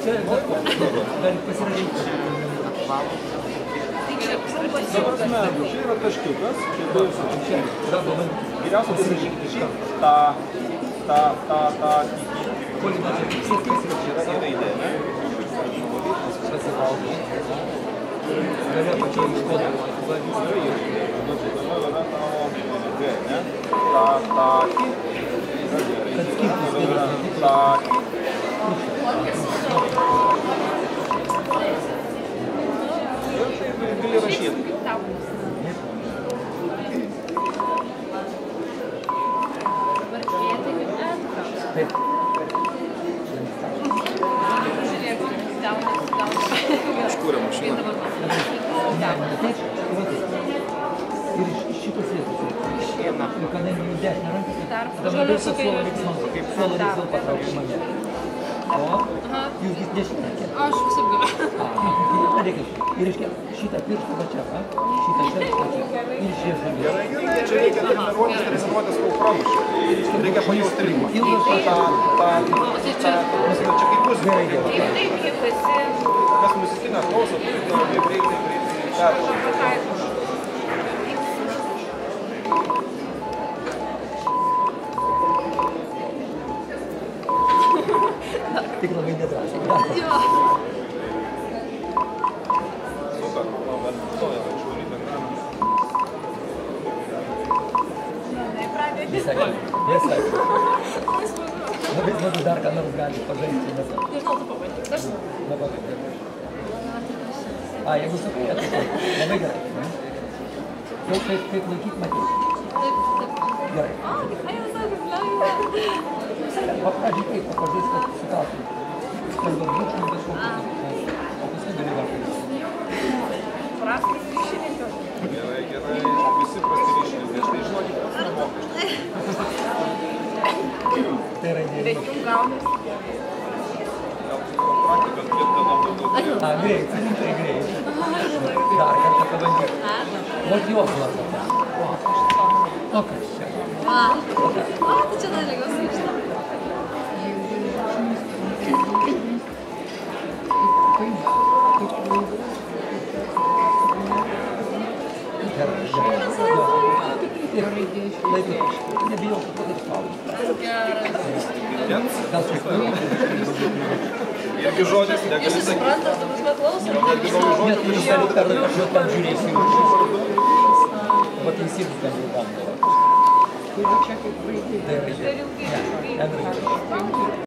Čia gali pasirašyti. Čia yra taškiukas, čia geriausia pasirašyti šį, tą, yra raidė, ne? Galia pačiai iškodą. Gali rašyti. Taip. Iškūrė mašiną. Ir šitas vietas. Kadangi jų dešinė ranka, tada labiau suolo reiks man, kaip suolo reiks vėl patraukti mane. O, jūs dešinė. Aš visur galiu. Ir reiškia šitą pirštą va čia, šitą čia, ir išriešą. Gerai, čia reikia treniruotis kol pramušė. Reikia pajausti ritmą. Čia kaip bus gerai. Kas muzikinę klausą, tai labai greitai perduoti. Tik labai nedrąsiai. Jo. Super, bet stoja, išvalyti ekraną. Visai. Labai smagu dar ką nors gali pažaisti. Nežinau, tu pabandyk. Aš A, jeigu sakai, tai labai gerai. Kaip laikyt matyti. Gerai. Pradžiai kaip, pažais, kad sukaltum. Skalba brūkšnį kažkokį. O paskui gali vartyti. prastas ryšininkas. Gerai, visi prasti ryšininkai. Aš tai žinokit, pats nemoku. Tai yra idėja. Bet jums gaunasi. Praktikas turėtų daug daugiau. Greit, tai greit. Dar kartą pabandyk. Vot jos lapo. O kas čia? Tai čia dar lengviau sugrįžti. Nebijau, kad padaryt spaudį. Gal šiek tiek. Irgi žodis, negali sakyti. Suprantas, tu prasme klausom. Netgi naujų žodžių, Net kuris aš ten žiūrėsiu. Vat visi ten ilgam. Tai va čia kaip vaikai. Tai yra.